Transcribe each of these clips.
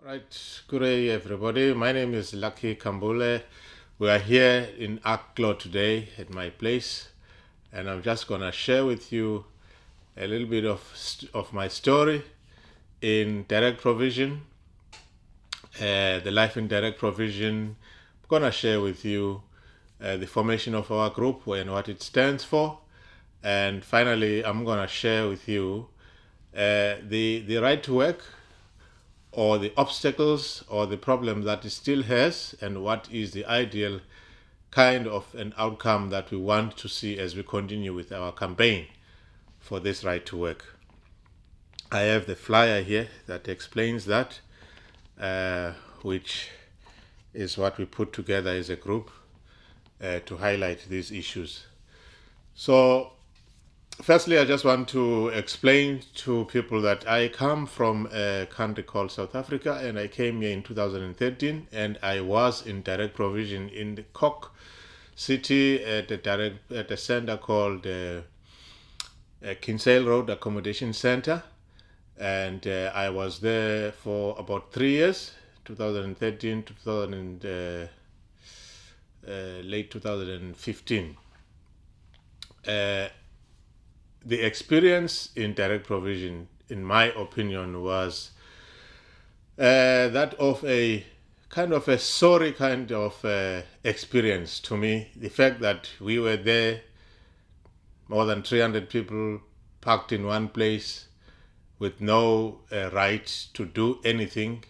Right, good day everybody. My name is Lucky Khambule. We are here in Aklo today at my place, and I'm just gonna share with you a little bit of my story in direct provision, the life in direct provision. I'm gonna share with you the formation of our group and what it stands for, and finally, I'm gonna share with you the right to work or the obstacles or the problem that it still has, and what is the ideal kind of an outcome that we want to see as we continue with our campaign for this right to work. I have the flyer here that explains that, which is what we put together as a group to highlight these issues. So, firstly, I just want to explain to people that I come from a country called South Africa, and I came here in 2013, and I was in direct provision in the Cork city at a center called Kinsale Road Accommodation Center, and I was there for about 3 years, 2013 to late 2015. The experience in direct provision, in my opinion, was that of a kind of a sorry kind of experience to me. The fact that we were there, more than 300 people packed in one place with no right to do anything,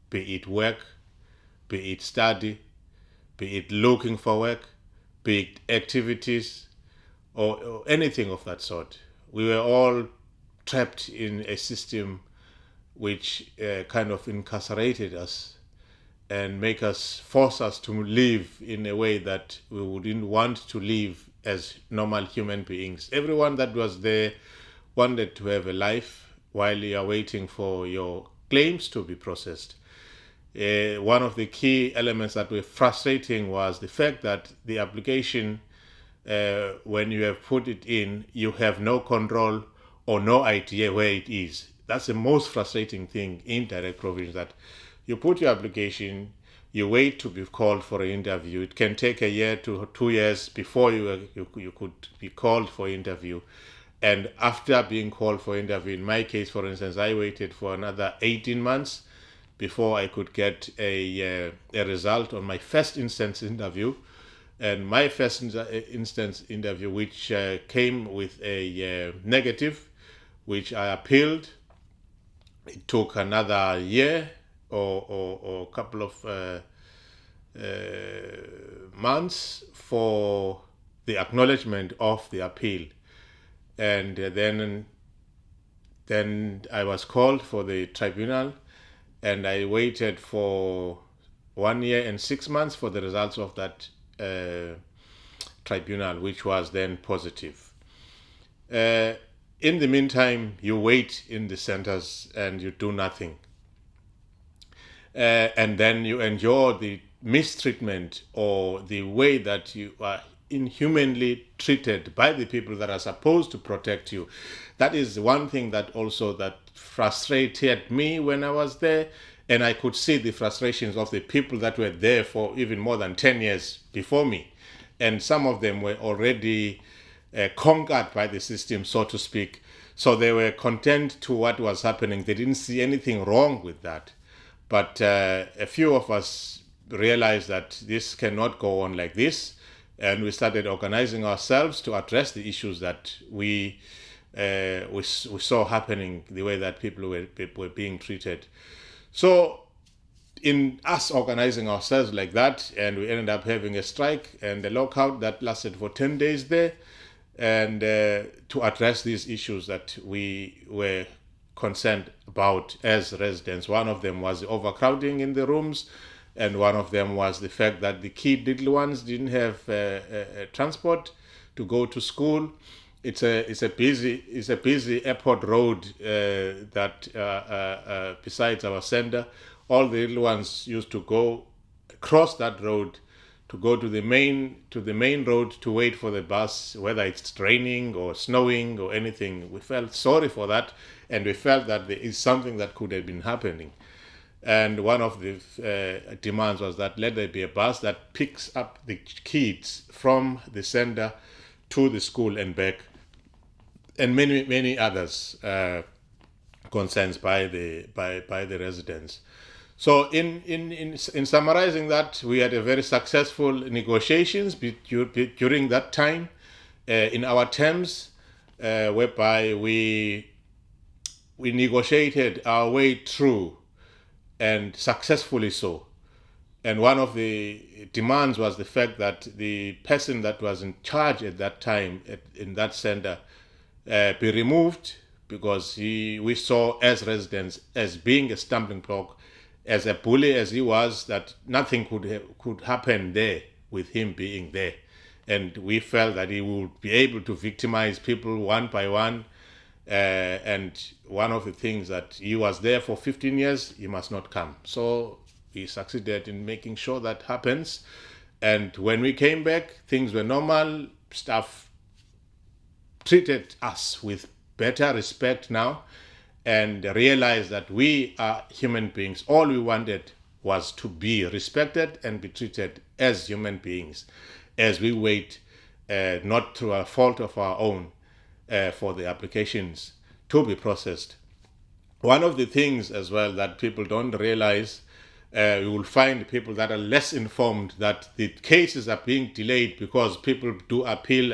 be it work, be it study, be it looking for work, be it activities, or anything of that sort. We were all trapped in a system which kind of incarcerated us and force us to live in a way that we wouldn't want to live as normal human beings. Everyone that was there wanted to have a life while you are waiting for your claims to be processed. One of the key elements that were frustrating was the fact that the application, when you have put it in, you have no control or no idea where it is. That's the most frustrating thing in direct provision, that you put your application, you wait to be called for an interview. It can take a year to 2 years before you could be called for interview. And after being called for interview, in my case, for instance, I waited for another 18 months before I could get a result on my first instance interview. And my first instance interview, which came with a negative, which I appealed. It took another year or a couple of months for the acknowledgement of the appeal. And then I was called for the tribunal, and I waited for 1 year and 6 months for the results of that tribunal, which was then positive. In the meantime, you wait in the centers and you do nothing. And then you endure the mistreatment or the way that you are inhumanly treated by the people that are supposed to protect you. That is one thing that frustrated me when I was there, and I could see the frustrations of the people that were there for even more than 10 years before me. And some of them were already conquered by the system, so to speak. So they were content to what was happening. They didn't see anything wrong with that. But a few of us realized that this cannot go on like this, and we started organizing ourselves to address the issues that we saw happening, the way that people were being treated. So in us organizing ourselves like that, and we ended up having a strike and a lockout that lasted for 10 days there, and to address these issues that we were concerned about as residents. One of them was the overcrowding in the rooms, and one of them was the fact that the little ones didn't have transport to go to school. It's a busy airport road that besides our center, all the little ones used to go across that road to go to the main road to wait for the bus, whether it's raining or snowing or anything. We felt sorry for that, and we felt that there is something that could have been happening. And one of the demands was that let there be a bus that picks up the kids from the center to the school and back, and many others concerns by the residents. So in summarizing that, we had a very successful negotiations during that time in our terms, whereby we negotiated our way through, and successfully so. And one of the demands was the fact that the person that was in charge at that time in that center be removed, because we saw as residents as being a stumbling block, as a bully as he was, that nothing could happen there with him being there. And we felt that he would be able to victimize people one by one. And one of the things that he was there for 15 years, he must not come. So we succeeded in making sure that happens. And when we came back, things were normal. Staff treated us with better respect now, and realized that we are human beings. All we wanted was to be respected and be treated as human beings as we wait, not through a fault of our own, for the applications to be processed. One of the things as well that people don't realize, you will find people that are less informed, that the cases are being delayed because people do appeal.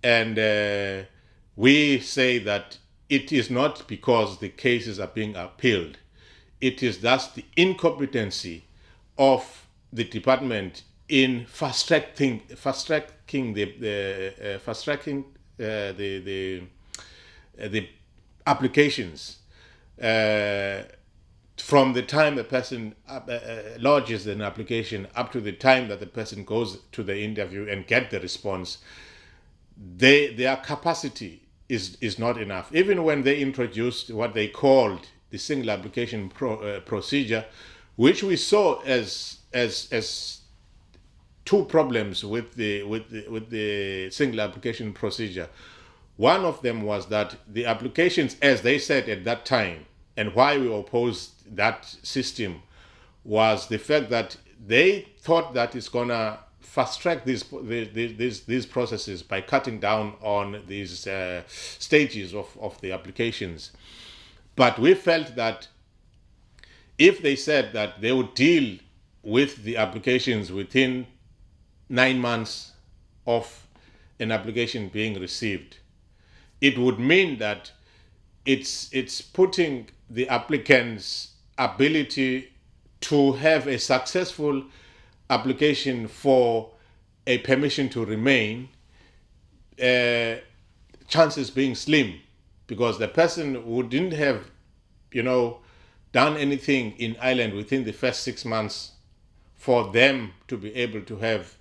And we say that it is not because the cases are being appealed. It is thus the incompetency of the department in fast tracking the applications, from the time a person lodges an application up to the time that the person goes to the interview and get the response. Their capacity is not enough. Even when they introduced what they called the single application procedure, which we saw as two problems with the single application procedure. One of them was that the applications, as they said at that time, and why we opposed that system, was the fact that they thought that it's gonna fast track these processes by cutting down on these stages of the applications. But we felt that if they said that they would deal with the applications within 9 months of an application being received, it would mean that it's putting the applicant's ability to have a successful application for a permission to remain, chances being slim, because the person who didn't have, done anything in Ireland within the first 6 months, for them to be able to have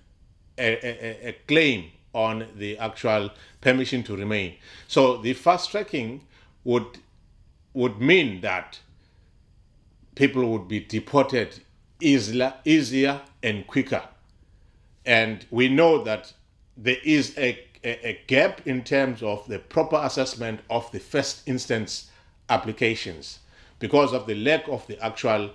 a claim on the actual permission to remain. So the fast tracking would mean that people would be deported easier and quicker. And we know that there is a gap in terms of the proper assessment of the first instance applications, because of the lack of the actual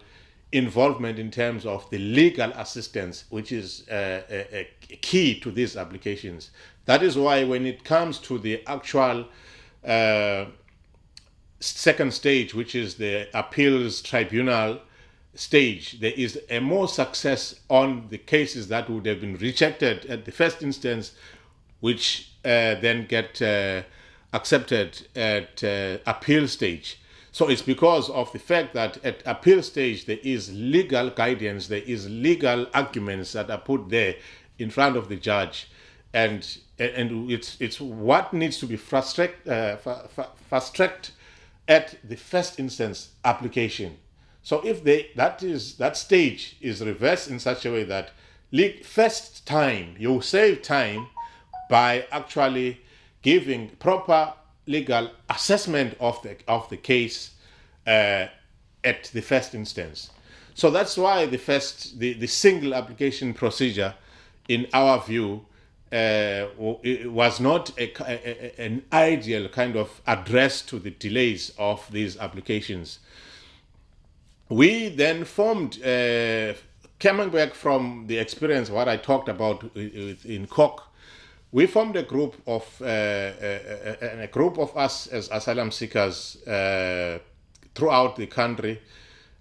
involvement in terms of the legal assistance, which is a key to these applications. That is why when it comes to the actual second stage, which is the appeals tribunal stage, there is a more success on the cases that would have been rejected at the first instance, which then get accepted at appeal stage. So it's because of the fact that at appeal stage there is legal guidance, there is legal arguments that are put there in front of the judge, and it's what needs to be fast tracked at the first instance application. So if that stage is reversed in such a way that first time you save time by actually giving proper legal assessment of the case at the first instance. So that's why the single application procedure, in our view, was not an ideal kind of address to the delays of these applications. We then formed, coming back from the experience, what I talked about in Cork, we formed a group of us as asylum seekers throughout the country.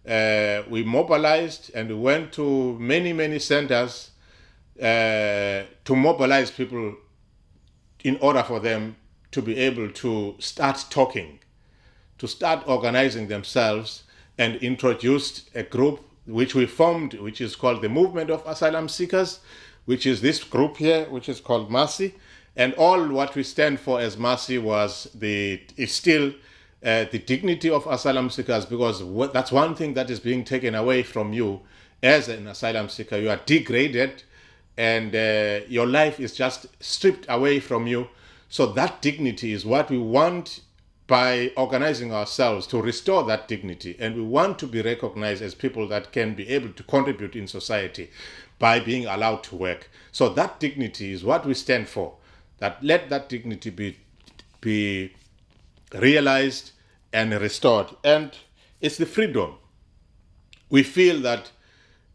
We mobilized and we went to many centers to mobilize people in order for them to be able to start talking, to start organizing themselves, and introduced a group which we formed, which is called the Movement of Asylum Seekers, which is this group here, which is called M.A.S.I. And all what we stand for as M.A.S.I is still the dignity of asylum seekers, because that's one thing that is being taken away from you as an asylum seeker. You are degraded, and your life is just stripped away from you. So that dignity is what we want, by organizing ourselves to restore that dignity. And we want to be recognized as people that can be able to contribute in society by being allowed to work. So that dignity is what we stand for. That let that dignity be realized and restored. And it's the freedom. We feel that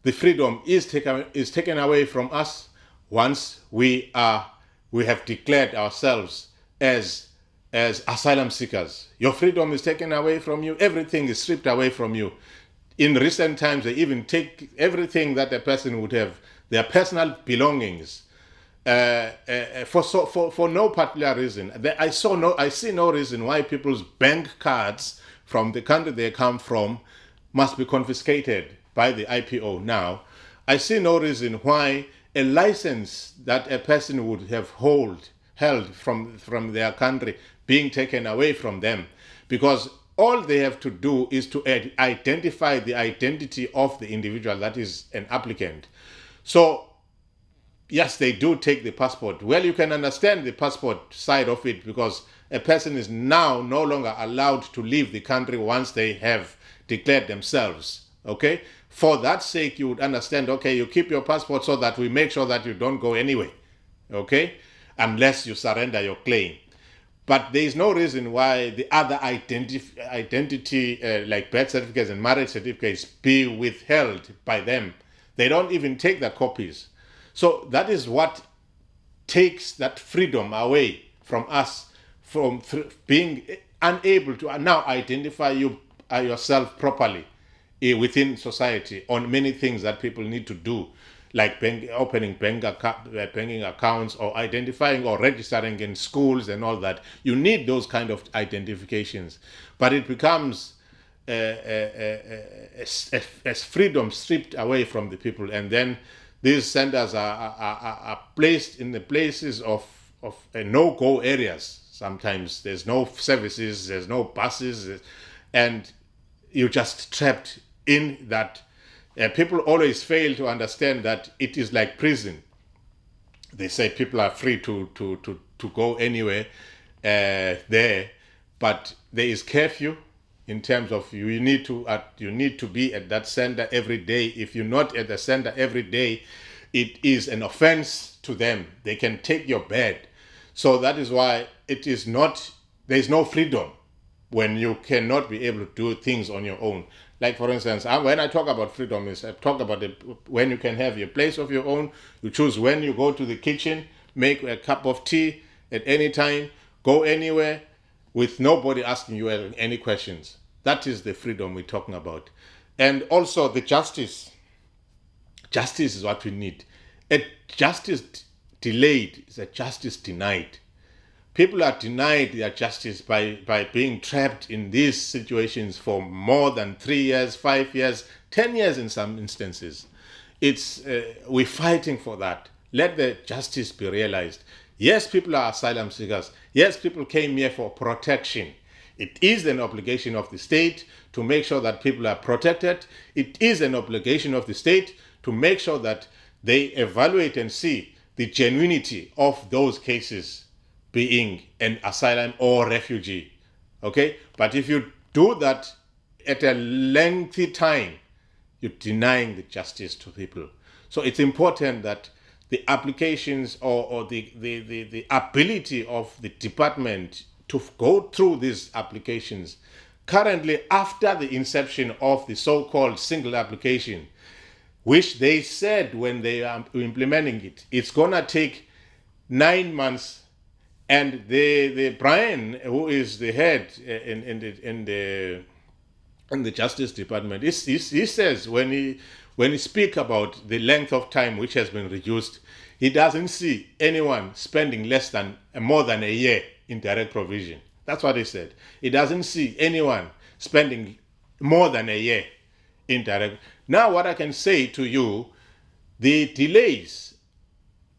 the freedom is taken away from us once we have declared ourselves as asylum seekers. Your freedom is taken away from you. Everything is stripped away from you. In recent times, they even take everything that a person would have, their personal belongings, for no particular reason. I see no reason why people's bank cards from the country they come from must be confiscated by the IPO now. I see no reason why a license that a person would have held from their country being taken away from them, because all they have to do is to identify the identity of the individual that is an applicant. So yes, they do take the passport. Well, you can understand the passport side of it, because a person is now no longer allowed to leave the country once they have declared themselves. Okay? For that sake, you would understand, okay, you keep your passport so that we make sure that you don't go anywhere. Okay? Unless you surrender your claim. But there is no reason why the other identity, like birth certificates and marriage certificates, be withheld by them. They don't even take the copies. So that is what takes that freedom away from us, from being unable to now identify yourself properly within society on many things that people need to do, like opening banking accounts, or identifying or registering in schools and all that. You need those kind of identifications. But it becomes as freedom stripped away from the people. And then these centers are placed in the places of no-go areas. Sometimes there's no services, there's no buses, and you're just trapped in that. People always fail to understand that it is like prison. They say people are free to go anywhere there, but there is curfew in terms of you need to be at that center every day. If you're not at the center every day, it is an offense to them. They can take your bed. So that is why there's no freedom when you cannot be able to do things on your own. Like, for instance, when I talk about freedom, I talk about when you can have your place of your own. You choose when you go to the kitchen, make a cup of tea at any time, go anywhere with nobody asking you any questions. That is the freedom we're talking about. And also the justice. Justice is what we need. A justice delayed is a justice denied. People are denied their justice by being trapped in these situations for more than 3 years, 5 years, 10 years in some instances. We're fighting for that. Let the justice be realized. Yes, people are asylum seekers. Yes, people came here for protection. It is an obligation of the state to make sure that people are protected. It is an obligation of the state to make sure that they evaluate and see the genuinity of those cases, being an asylum or refugee. Okay? But if you do that at a lengthy time, you're denying the justice to people. So it's important that the applications or the ability of the department to go through these applications currently after the inception of the so-called single application, which they said when they are implementing it, it's going to take 9 months. And the Brian, who is the head in the Justice Department, he says when he speaks about the length of time which has been reduced, he doesn't see anyone spending more than a year in direct provision. That's what he said. He doesn't see anyone spending more than a year in direct. Now, what I can say to you, the delays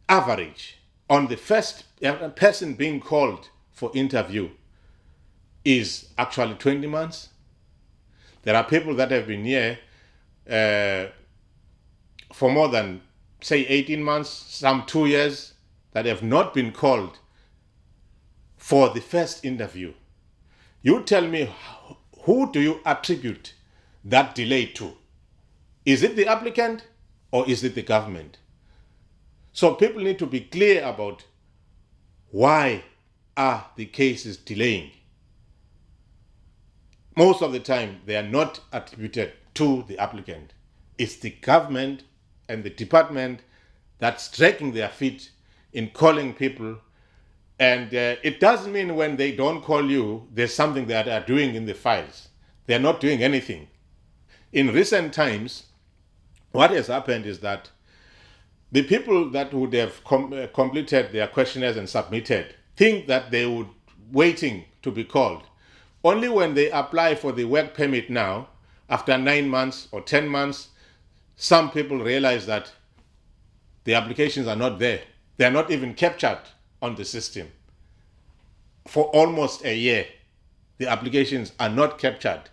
average on the first person being called for interview is actually 20 months. There are people that have been here for more than, say, 18 months, some 2 years, that have not been called for the first interview. You tell me, who do you attribute that delay to? Is it the applicant or is it the government? So people need to be clear about why are the cases delaying. Most of the time, they are not attributed to the applicant. It's the government and the department that's dragging their feet in calling people. And it doesn't mean when they don't call you, there's something that they are doing in the files. They're not doing anything. In recent times, what has happened is that the people that would have completed their questionnaires and submitted think that they would waiting to be called. Only when they apply for the work permit now, after 9 months or 10 months, some people realize that the applications are not there. They are not even captured on the system. For almost a year, the applications are not captured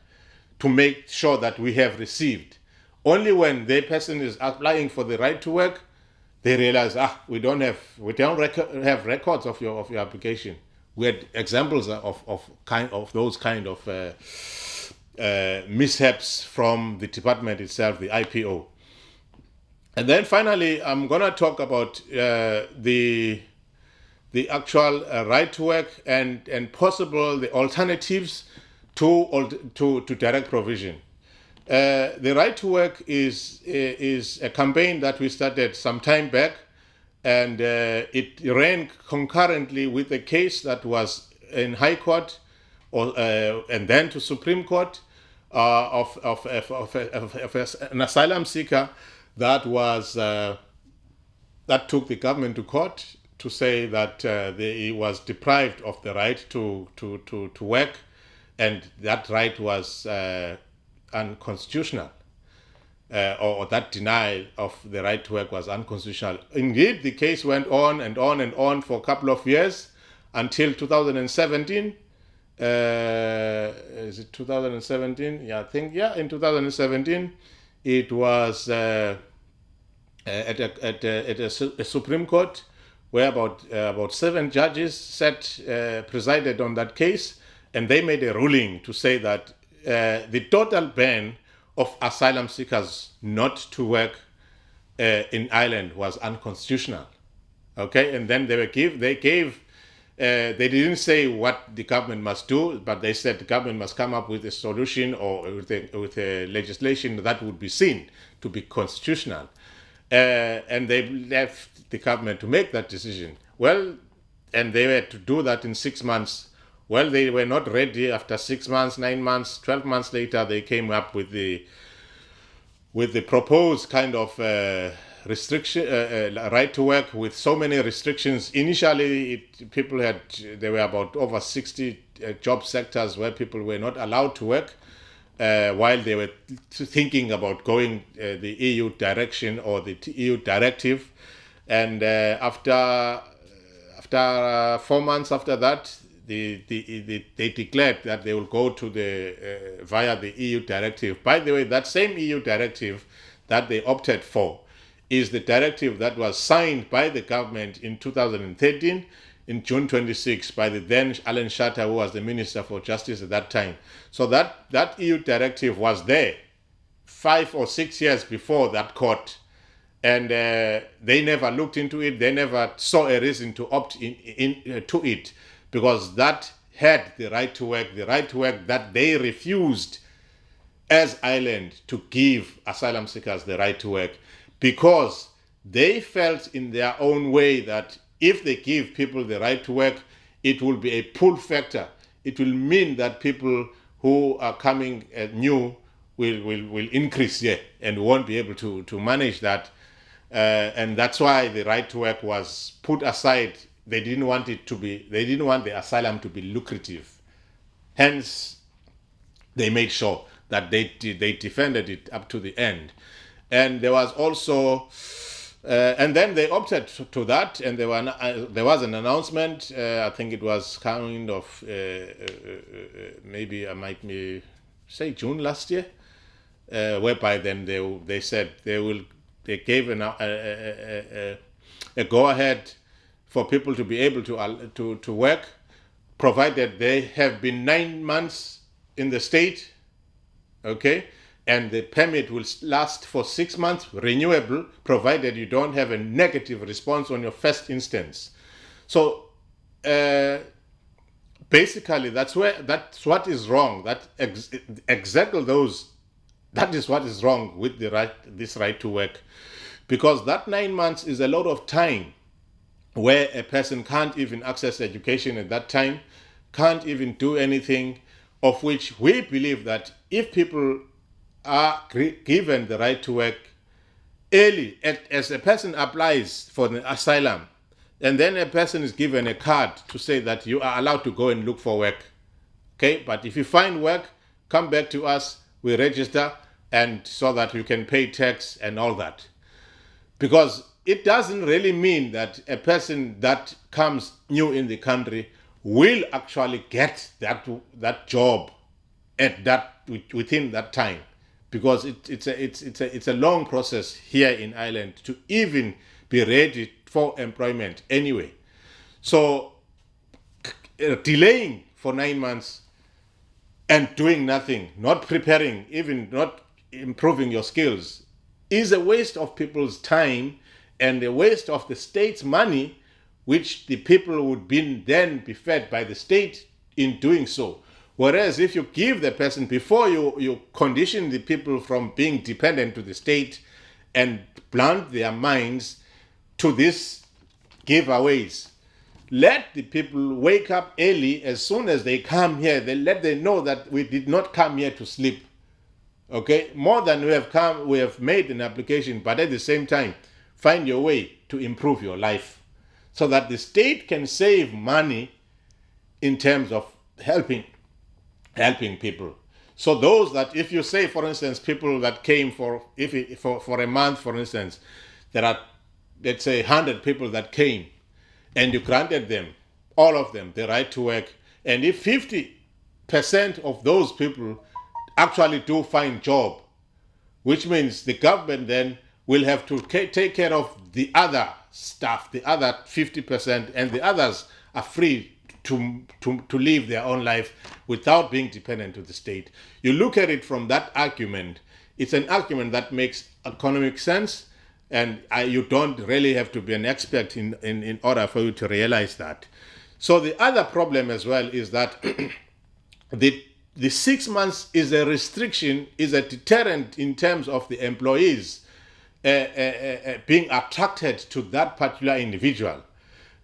to make sure that we have received. Only when the person is applying for the right to work, they realize, we don't have records of your application. We had examples of those kind of mishaps from the department itself, the IPO. And then finally, I'm going to talk about the actual right to work and possible the alternatives to direct provision. The right to work is a campaign that we started some time back, and it ran concurrently with a case that was in High Court, and then to Supreme Court of an asylum seeker that took the government to court to say that he was deprived of the right to work, and that right was unconstitutional, or that denial of the right to work was unconstitutional. Indeed, the case went on and on and on for a couple of years until 2017. Is it 2017? Yeah, I think, in 2017, it was at a Supreme Court where about 7 judges presided on that case, and they made a ruling to say that the total ban of asylum seekers not to work in Ireland was unconstitutional. Okay, and then they didn't say what the government must do, but they said the government must come up with a solution or with a legislation that would be seen to be constitutional. And they left the government to make that decision. Well, and they had to do that in 6 months. Well, they were not ready. After 6 months, 9 months, 12 months later, they came up with the proposed kind of restriction, right to work with so many restrictions. Initially, there were about over 60 job sectors where people were not allowed to work while they were thinking about going the EU direction or the EU directive. And after 4 months after that, they declared that they will go to via the EU directive. By the way, that same EU directive that they opted for is the directive that was signed by the government in 2013, in June 26, by the then Alan Shatter, who was the Minister for Justice at that time. So that EU directive was there 5 or 6 years before that court. And they never looked into it. They never saw a reason to opt in to it, because that had the right to work that they refused as Ireland to give asylum seekers the right to work, because they felt in their own way that if they give people the right to work, it will be a pull factor. It will mean that people who are coming new will increase here and won't be able to manage that. And that's why the right to work was put aside. They didn't want the asylum to be lucrative. Hence, they made sure that they defended it up to the end. And there was also, and then they opted to that, and there was an announcement. I think it was kind of maybe I might say June last year, whereby then they said they gave a go ahead for people to be able to work, provided they have been 9 months in the state, okay, and the permit will last for 6 months, renewable, provided you don't have a negative response on your first instance. So basically, that's what is wrong. That is what is wrong with this right to work, because that 9 months is a lot of time where a person can't even access education at that time, can't even do anything, of which we believe that if people are given the right to work early, as a person applies for the asylum, and then a person is given a card to say that you are allowed to go and look for work. Okay, but if you find work, come back to us, we register, and so that you can pay tax and all that. Because it doesn't really mean that a person that comes new in the country will actually get that job within that time, because it's a long process here in Ireland to even be ready for employment anyway. So delaying for 9 months and doing nothing, not preparing, even not improving your skills, is a waste of people's time and a waste of the state's money, which the people would then be fed by the state in doing so. Whereas if you give the person, before you condition the people from being dependent to the state and blunt their minds to these giveaways, let the people wake up early. As soon as they come here, let them know that we did not come here to sleep. Okay, more than we have made an application, but at the same time, find your way to improve your life, so that the state can save money in terms of helping people. So those that, if you say, for instance, people that came for a month, for instance, there are, let's say, 100 people that came, and you granted them, all of them, the right to work, and if 50% of those people actually do find job, which means the government then will have to take care of the other stuff, the other 50%, and the others are free to live their own life without being dependent to the state. You look at it from that argument, it's an argument that makes economic sense, and you don't really have to be an expert in order for you to realize that. So the other problem as well is that the 6 months is a restriction, is a deterrent in terms of the employees being attracted to that particular individual,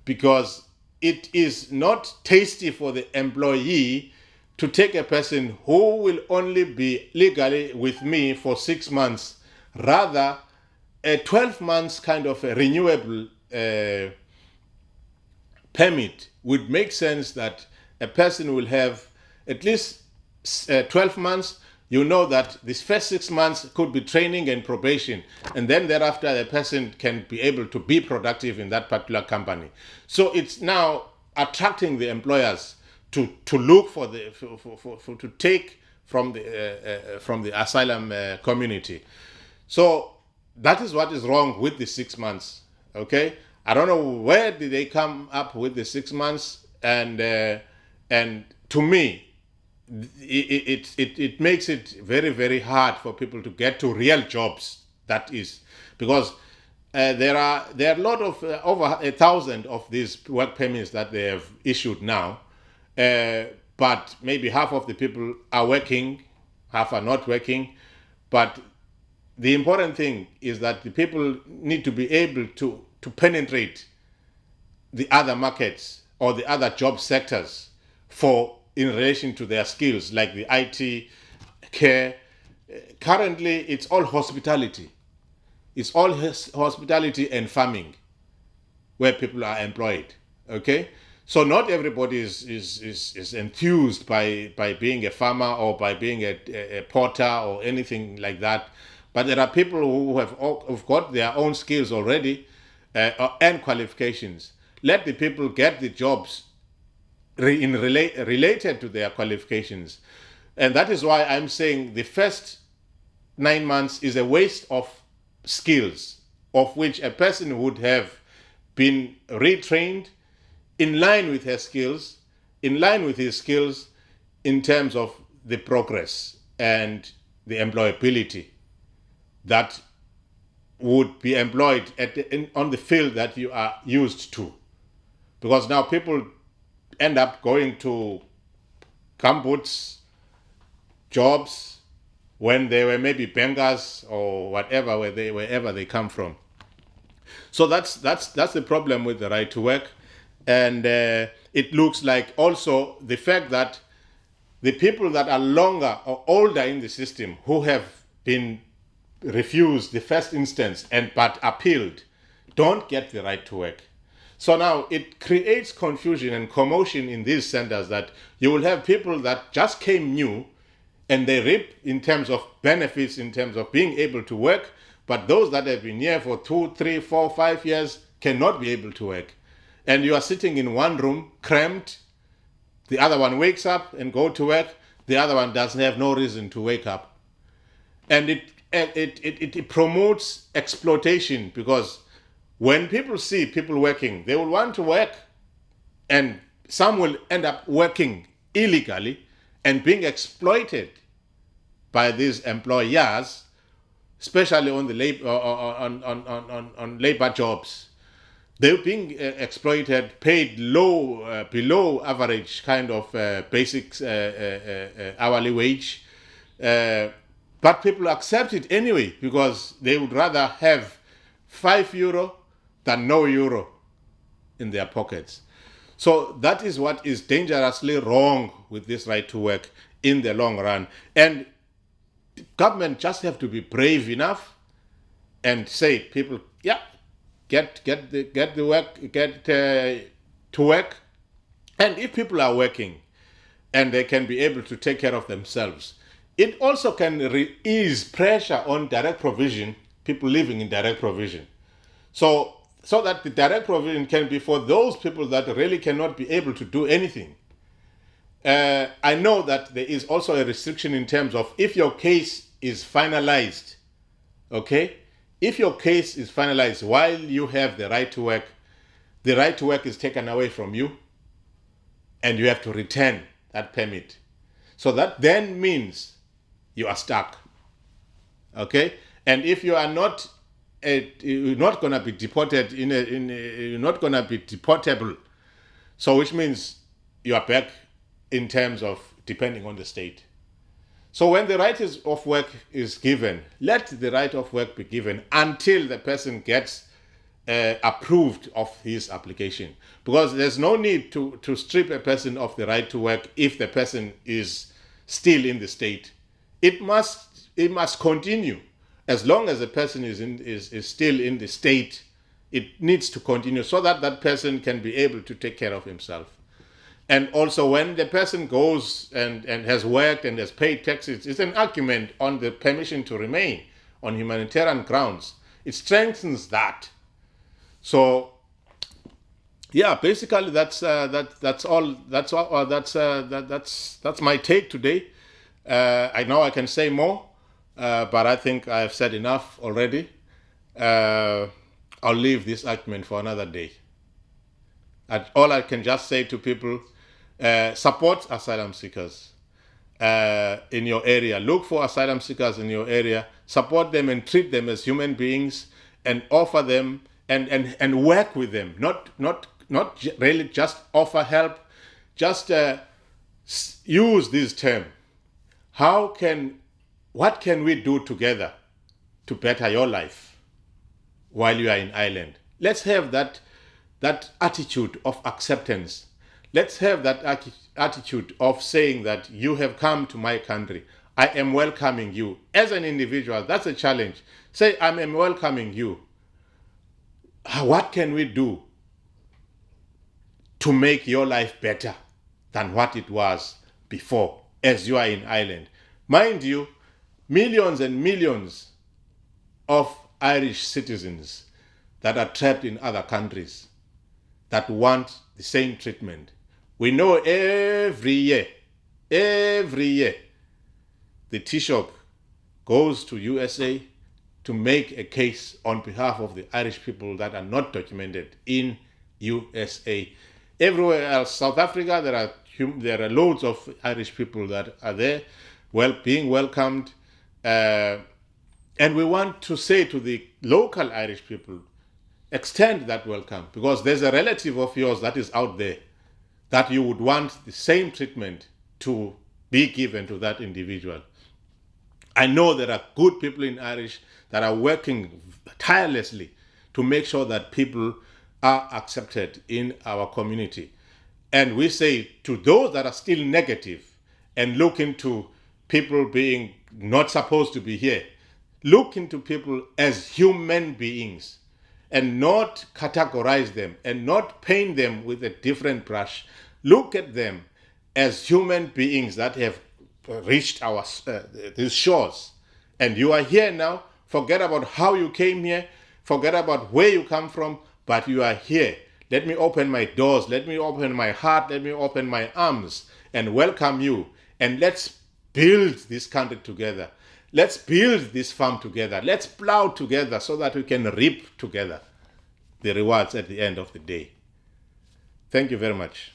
because it is not tasty for the employee to take a person who will only be legally with me for 6 months, rather a 12 months kind of a renewable permit would make sense, that a person will have at least 12 months. You know that this first 6 months could be training and probation, and then thereafter the person can be able to be productive in that particular company. So it's now attracting the employers to look for to take from the asylum community. So that is what is wrong with the 6 months. Okay, I don't know where did they come up with the 6 months, and to me, it makes it very, very hard for people to get to real jobs. That is because there are a lot of over 1,000 of these work permits that they have issued now, but maybe half of the people are working, half are not working. But the important thing is that the people need to be able to penetrate the other markets or the other job sectors for in relation to their skills, like the IT, care. Currently, it's all hospitality. It's all hospitality and farming where people are employed. Okay, so not everybody is enthused by being a farmer or by being a porter or anything like that. But there are people who've got their own skills already and qualifications. Let the people get the jobs related to their qualifications. And that is why I'm saying the first 9 months is a waste of skills, of which a person would have been retrained in line with her skills, in line with his skills in terms of the progress and the employability that would be employed on the field that you are used to. Because now people end up going to gumboots jobs when they were maybe bankers or whatever, wherever they come from. So that's the problem with the right to work. And it looks like also the fact that the people that are longer or older in the system who have been refused the first instance but appealed don't get the right to work. So now it creates confusion and commotion in these centers, that you will have people that just came new and they reap in terms of benefits, in terms of being able to work, but those that have been here for 2, 3, 4, 5 years cannot be able to work. And you are sitting in one room, cramped. The other one wakes up and go to work. The other one doesn't have no reason to wake up. And it promotes exploitation, because when people see people working, they will want to work, and some will end up working illegally and being exploited by these employers, especially on the labor on labor jobs. They're being exploited, paid low, below average kind of basic hourly wage, but people accept it anyway because they would rather have €5 than no euro in their pockets. So that is what is dangerously wrong with this right to work in the long run. And government just have to be brave enough and say, people, yeah, get to work. And if people are working and they can be able to take care of themselves, it also can ease pressure on direct provision, people living in direct provision. So that the direct provision can be for those people that really cannot be able to do anything. I know that there is also a restriction in terms of if your case is finalized, okay? If your case is finalized while you have the right to work, the right to work is taken away from you and you have to return that permit. So that then means you are stuck, okay? And if you are not, you're not going to be deported, you're not going to be deportable. So which means you are back in terms of depending on the state. So when the right of work is given, let the right of work be given until the person gets approved of his application. Because there's no need to strip a person of the right to work if the person is still in the state. It must continue. As long as the person is still in the state, it needs to continue so that that person can be able to take care of himself. And also when the person goes and has worked and has paid taxes, it's an argument on the permission to remain on humanitarian grounds. It strengthens that. So, yeah, basically that's all. That's my take today. I know I can say more, but I think I've said enough already. I'll leave this argument for another day. All I can just say to people, support asylum seekers in your area. Look for asylum seekers in your area. Support them and treat them as human beings, and offer them and work with them. Not really just offer help. just use this term. What can we do together to better your life while you are in Ireland? Let's have that attitude of acceptance. Let's have that attitude of saying that you have come to my country. I am welcoming you. As an individual, that's a challenge. Say, I am welcoming you. What can we do to make your life better than what it was before as you are in Ireland? Mind you, millions and millions of Irish citizens that are trapped in other countries that want the same treatment. We know every year, the Taoiseach goes to USA to make a case on behalf of the Irish people that are not documented in USA. Everywhere else, South Africa, there are loads of Irish people that are there, being welcomed. And we want to say to the local Irish people, extend that welcome, because there's a relative of yours that is out there that you would want the same treatment to be given to that individual. I know there are good people in Irish that are working tirelessly to make sure that people are accepted in our community. And we say to those that are still negative and look into people being not supposed to be here, look into people as human beings and not categorize them and not paint them with a different brush. Look at them as human beings that have reached these shores. And you are here now. Forget about how you came here. Forget about where you come from. But you are here. Let me open my doors. Let me open my heart. Let me open my arms and welcome you. And let's build this country together. Let's build this farm together. Let's plow together so that we can reap together the rewards at the end of the day. Thank you very much.